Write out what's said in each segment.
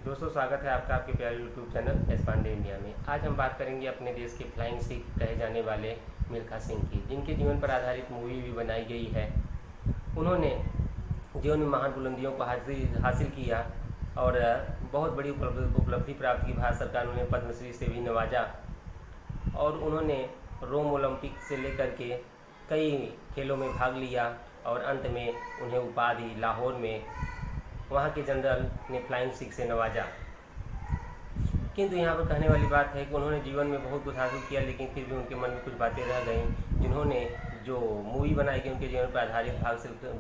दोस्तों, स्वागत है आपका आपके प्यारे YouTube channel S Pandey India में। आज हम बात करेंगे अपने देश के फ्लाइंग सिख कहे जाने वाले मिल्खा सिंह की, जिनके जीवन पर आधारित मूवी भी बनाई गई है। उन्होंने जीवन में महान बुलंदियों को हासिल किया और बहुत बड़ी उपलब्धि प्राप्त की। भारत सरकार ने उन्हें पद्मश्री से भी नवाजा और उन्होंने रोम ओलंपिक से लेकर के कई खेलों में भाग लिया और अंत में उन्हें उपाधि लाहौर में वहाँ के जनरल ने फ्लाइंग सिख से नवाजा। किंतु यहाँ पर कहने वाली बात है कि उन्होंने जीवन में बहुत कुछ हासिल किया, लेकिन फिर भी उनके मन में कुछ बातें रह गईं। जिन्होंने जो मूवी बनाई गई उनके जीवन पर आधारित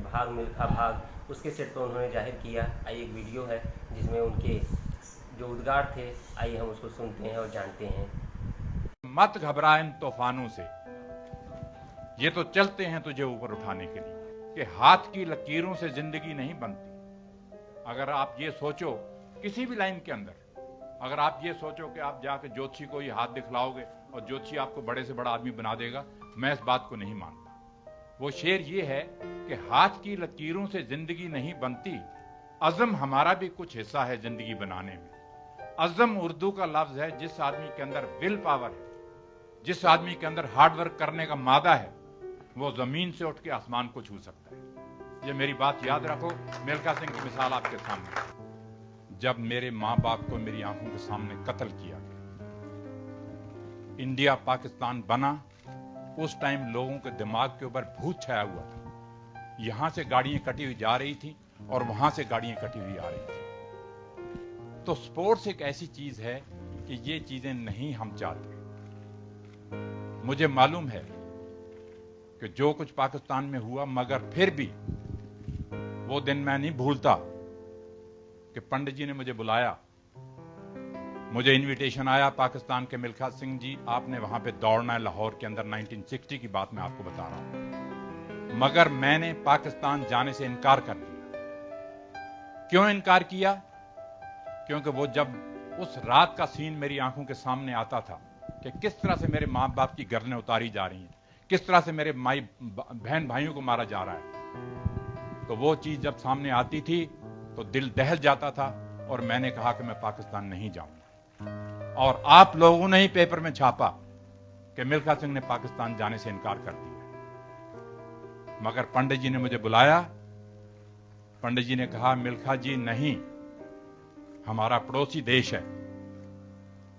भाग मिल्खा भाग, उसके सेट पर उन्होंने जाहिर किया। आइए एक वीडियो है जिसमें उनके जो उद्गार थे, आइए हम उसको सुनते हैं और जानते हैं। मत घबरा इन तूफानों से, ये तो चलते हैं तुझे ऊपर उठाने के लिए, कि हाथ की लकीरों से जिंदगी नहीं बनती। अगर आप ये सोचो किसी भी लाइन के अंदर, अगर आप ये सोचो कि आप जाके ज्योतिषी को ये हाथ दिखलाओगे और ज्योतिषी आपको बड़े से बड़ा आदमी बना देगा, मैं इस बात को नहीं मानता। वो शेर ये है कि हाथ की लकीरों से जिंदगी नहीं बनती, अज़म हमारा भी कुछ हिस्सा है जिंदगी बनाने में। अज़म उर्दू का लफ्ज है जिस आदमी के अंदर विल पावर है, जिस आदमी के अंदर हार्डवर्क करने का मादा है, वो जमीन से उठ के आसमान को छू सकता है। ये मेरी बात याद रखो। मिल्खा सिंह की मिसाल आपके सामने। जब मेरे मां बाप को मेरी आंखों के सामने कत्ल किया गया, इंडिया पाकिस्तान बना, उस टाइम लोगों के दिमाग के ऊपर भूत छाया हुआ था। यहां से गाड़ियां कटी हुई जा रही थी और वहां से गाड़ियां कटी हुई आ रही थी। तो स्पोर्ट्स एक ऐसी चीज है कि ये चीजें नहीं हम चाहते। मुझे मालूम है कि जो कुछ पाकिस्तान में हुआ, मगर फिर भी वो दिन मैं नहीं भूलता कि पंडित जी ने मुझे बुलाया, मुझे इनविटेशन आया पाकिस्तान के मिल्खा सिंह जी, आपने वहां पे दौड़ना है लाहौर के अंदर। 1960 की बात मैं आपको बता रहा हूं। मगर मैंने पाकिस्तान जाने से इनकार कर दिया। क्यों इनकार किया? क्योंकि वो जब उस रात का सीन मेरी आंखों के सामने आता था कि किस तरह से मेरे मां बाप की गर्दनें उतारी जा रही हैं, किस तरह से मेरे बहन भाइयों को मारा जा रहा है, तो वो चीज जब सामने आती थी तो दिल दहल जाता था और मैंने कहा कि मैं पाकिस्तान नहीं जाऊंगा। और आप लोगों ने ही पेपर में छापा कि मिल्खा सिंह ने पाकिस्तान जाने से इनकार कर दिया। मगर पंडित जी ने मुझे बुलाया। पंडित जी ने कहा, मिल्खा जी नहीं, हमारा पड़ोसी देश है।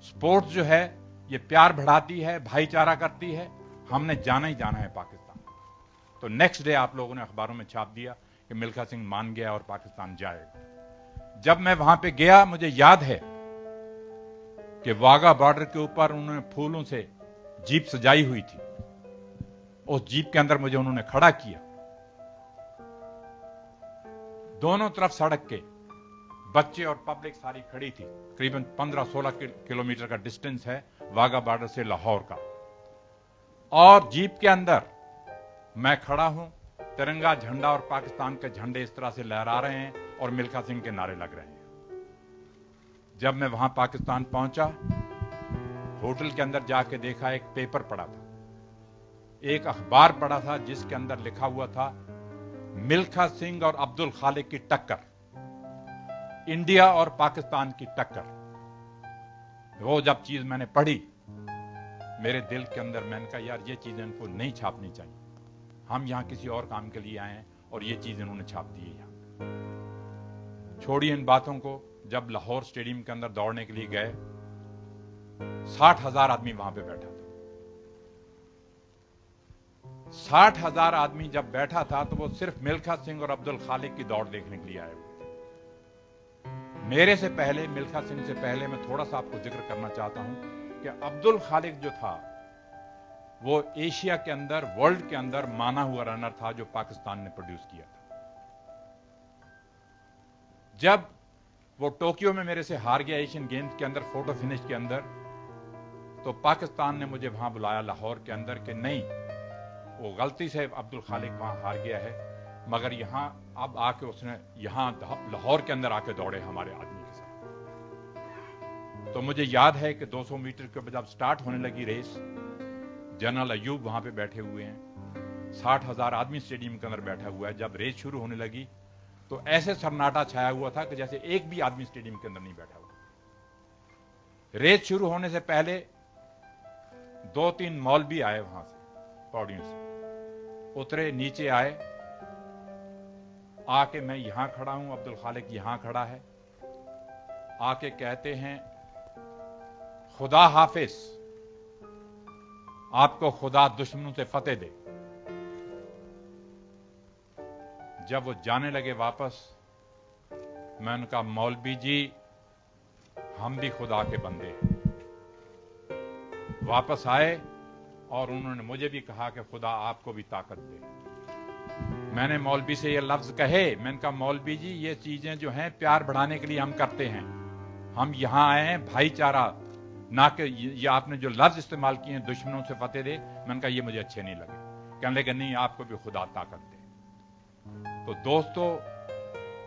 स्पोर्ट्स जो है ये प्यार बढ़ाती है, भाईचारा करती है, हमने जाना ही जाना है पाकिस्तान। तो नेक्स्ट डे आप लोगों ने अखबारों में छाप दिया कि मिल्खा सिंह मान गया और पाकिस्तान जाएगा। जब मैं वहां पे गया, मुझे याद है कि वाघा बॉर्डर के ऊपर उन्होंने फूलों से जीप सजाई हुई थी। उस जीप के अंदर मुझे उन्होंने खड़ा किया। दोनों तरफ सड़क के बच्चे और पब्लिक सारी खड़ी थी। करीबन 15-16 किलोमीटर का डिस्टेंस है वाघा बॉर्डर से लाहौर का। और जीप के अंदर मैं खड़ा हूं, तिरंगा झंडा और पाकिस्तान के झंडे इस तरह से लहरा रहे हैं और मिल्खा सिंह के नारे लग रहे हैं। जब मैं वहां पाकिस्तान पहुंचा, होटल के अंदर जाके देखा, एक पेपर पड़ा था, एक अखबार पड़ा था जिसके अंदर लिखा हुआ था मिल्खा सिंह और अब्दुल खालिक की टक्कर, इंडिया और पाकिस्तान की टक्कर। वो जब चीज मैंने पढ़ी, मेरे दिल के अंदर मैंने कहा, यार ये चीजें इनको नहीं छापनी चाहिए। हम यहां किसी और काम के लिए आए हैं और ये चीज इन्होंने छाप दी है यहां। छोड़िए इन बातों को। जब लाहौर स्टेडियम के अंदर दौड़ने के लिए गए, 60,000 आदमी वहां पे बैठा था। 60,000 आदमी जब बैठा था तो वो सिर्फ मिल्खा सिंह और अब्दुल खालिक की दौड़ देखने के लिए आए हुए थे। मेरे से पहले, मिल्खा सिंह से पहले, मैं थोड़ा सा आपको जिक्र करना चाहता हूं कि अब्दुल खालिक जो था वो एशिया के अंदर, वर्ल्ड के अंदर माना हुआ रनर था जो पाकिस्तान ने प्रोड्यूस किया था। जब वो टोक्यो में मेरे से हार गया एशियन गेम्स के अंदर फोटो फिनिश के अंदर, तो पाकिस्तान ने मुझे वहां बुलाया लाहौर के अंदर कि नहीं, वो गलती से अब्दुल खालिक वहां हार गया है, मगर यहां अब आके उसने यहां लाहौर के अंदर आके दौड़े हमारे आदमी के साथ। तो मुझे याद है कि 200 मीटर के जब स्टार्ट होने लगी रेस, जनरल अयूब वहां पे बैठे हुए हैं, 60,000 आदमी स्टेडियम के अंदर बैठा हुआ है। जब रेस शुरू होने लगी तो ऐसे सन्नाटा छाया हुआ था कि जैसे एक भी आदमी स्टेडियम के अंदर नहीं बैठा हुआ। रेस शुरू होने से पहले 2-3 मौलवी आए वहां से, पौड़ियों से उतरे, नीचे आए, आके मैं यहां खड़ा हूं, अब्दुल खालिक यहां खड़ा है, आके कहते हैं खुदा हाफिज, आपको खुदा दुश्मनों से फतेह दे। जब वो जाने लगे वापस, मैं उनका मौलवी जी हम भी खुदा के बंदे हैं। वापस आए और उन्होंने मुझे भी कहा कि खुदा आपको भी ताकत दे। मैंने मौलवी से ये लफ्ज कहे, मैंने कहा मौलवी जी ये चीजें जो हैं प्यार बढ़ाने के लिए हम करते हैं, हम यहां आए हैं भाईचारा, ना कि ये आपने जो लफ्ज इस्तेमाल किए हैं दुश्मनों से फतेह दे, मैंने कहा ये मुझे अच्छे नहीं लगे। कहने लगे नहीं आपको भी खुदा ताकत दे। तो दोस्तों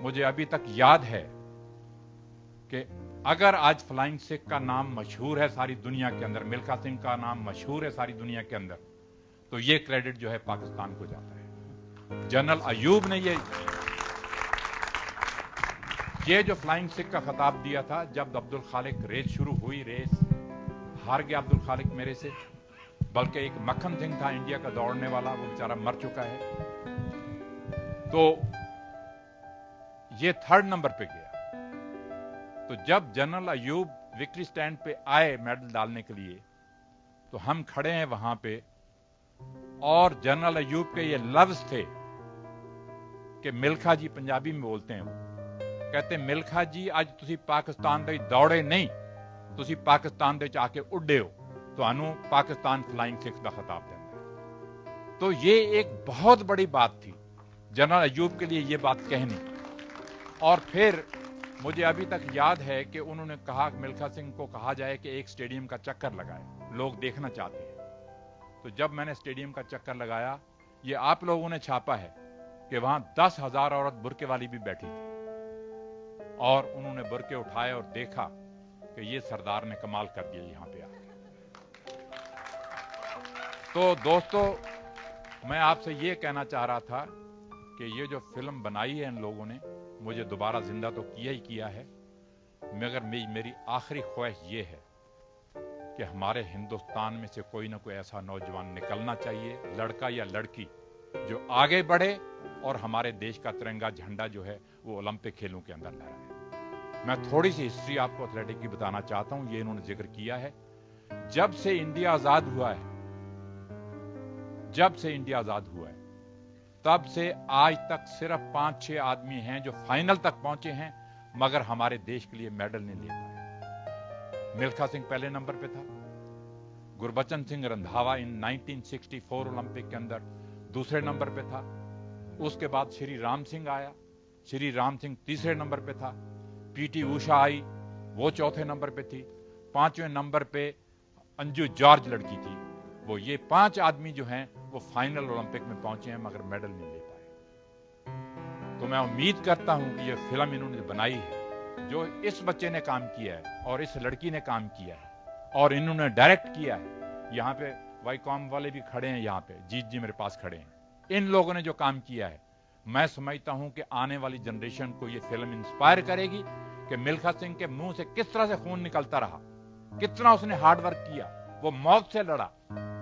मुझे अभी तक याद है कि अगर आज फ्लाइंग सिख का नाम मशहूर है सारी दुनिया के अंदर, मिल्खा सिंह का नाम मशहूर है सारी दुनिया के अंदर, तो ये क्रेडिट जो है पाकिस्तान को जाता है। जनरल अयूब ने ये जो फ्लाइंग सिख का खिताब दिया था, जब अब्दुल खालिक रेस शुरू हुई, रेस हार गया अब्दुल खालिक मेरे से, बल्कि एक मक्खन सिंह था इंडिया का दौड़ने वाला, वो बेचारा मर चुका है, तो ये 3rd नंबर पे गया। तो जब जनरल अयूब विक्ट्री स्टैंड पे आए मेडल डालने के लिए, तो हम खड़े हैं वहां पे, और जनरल अयूब के ये लफ्ज थे कि मिल्खा जी, पंजाबी में बोलते हैं वो, कहते मिल्खा जी अज तुसी पाकिस्तान दे दौड़े नहीं, तुसी पाकिस्तान दे आके उड्डे हो, तुहानू पाकिस्तान फ्लाइंग सिख का खिताब देता है। तो ये एक बहुत बड़ी बात थी जनरल अयूब के लिए ये बात कहनी। और फिर मुझे अभी तक याद है कि उन्होंने कहा, मिल्खा सिंह को कहा जाए कि एक स्टेडियम का चक्कर लगाए, लोग देखना चाहते हैं। तो जब मैंने स्टेडियम का चक्कर लगाया, ये आप लोगों ने छापा है कि वहां 10,000 औरत बुरके वाली भी बैठी थी, और उन्होंने बुरके उठाए और देखा कि ये सरदार ने कमाल कर दिया यहां पे आके। तो दोस्तों मैं आपसे ये कहना चाह रहा था कि ये जो फिल्म बनाई है इन लोगों ने, मुझे दोबारा जिंदा तो किया ही किया है, मगर मेरी आखिरी ख्वाहिश ये है कि हमारे हिंदुस्तान में से कोई ना कोई ऐसा नौजवान निकलना चाहिए, लड़का या लड़की, जो आगे बढ़े और हमारे देश का तिरंगा झंडा जो है वो ओलंपिक खेलों के अंदर लहराए। मैं थोड़ी सी हिस्ट्री आपको एथलेटिक की बताना चाहता हूं, ये इन्होंने जिक्र किया है। जब से इंडिया आजाद हुआ है, जब से इंडिया आजाद हुआ है, तब से आज तक सिर्फ 5-6 आदमी हैं जो फाइनल तक पहुंचे हैं, मगर हमारे देश के लिए मेडल नहीं ले पाए। मिल्खा सिंह पहले नंबर पे था, गुरबचन सिंह रंधावा इन 1964 ओलंपिक के अंदर दूसरे नंबर पे था, उसके बाद श्री राम सिंह आया, श्री राम सिंह तीसरे नंबर पे था, पीटी उषा आई, वो चौथे नंबर पे थी, 5वें नंबर पे अंजू जॉर्ज लड़की थी। वो ये 5 आदमी जो हैं वो फाइनल ओलंपिक में पहुंचे हैं, मगर मेडल नहीं ले पाए। तो मैं उम्मीद करता हूं कि ये फिल्म इन्होंने बनाई है, जो इस बच्चे ने काम किया है और इस लड़की ने काम किया है और इन्होंने डायरेक्ट किया है, यहाँ पे वाईकॉम वाले भी खड़े हैं, यहाँ पे जीत जी मेरे पास खड़े हैं, इन लोगों ने जो काम किया है, मैं समझता हूं कि आने वाली जनरेशन को ये फिल्म इंस्पायर करेगी कि मिल्खा सिंह के मुंह से किस तरह से खून निकलता रहा, कितना उसने हार्ड वर्क किया, वो मौत से लड़ा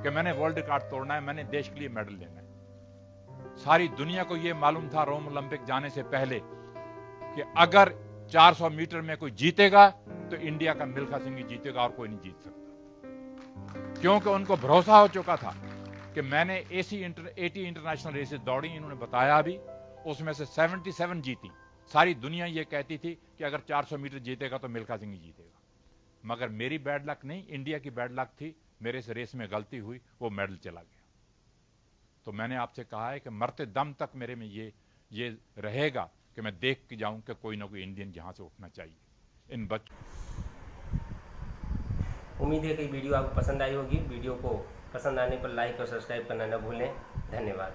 कि मैंने वर्ल्ड रिकॉर्ड तोड़ना है, मैंने देश के लिए मेडल लेना है। सारी दुनिया को यह मालूम था रोम ओलंपिक जाने से पहले कि अगर 400 मीटर में कोई जीतेगा तो इंडिया का मिल्खा सिंह ही जीतेगा और कोई नहीं जीत सकता, क्योंकि उनको भरोसा हो चुका था कि मैंने 80 इंटरनेशनल रेसेस दौड़ी, इन्होंने बताया अभी, उसमें से 77 जीती। सारी दुनिया ये कहती थी कि अगर 400 मीटर जीतेगा तो मिल्खा सिंह ही जीतेगा, मगर मेरी बैड लक नहीं, इंडिया की बैड लक थी, मेरे इस रेस में गलती हुई, वो मेडल चला गया। तो मैंने आपसे कहा है कि मरते दम तक मेरे में ये रहेगा कि मैं देख के जाऊं कि कोई ना कोई इंडियन यहां से उठना चाहिए। इन बच्चों, उम्मीद है कि वीडियो आपको पसंद आई होगी। वीडियो को पसंद आने पर लाइक और सब्सक्राइब करना न भूलें। धन्यवाद।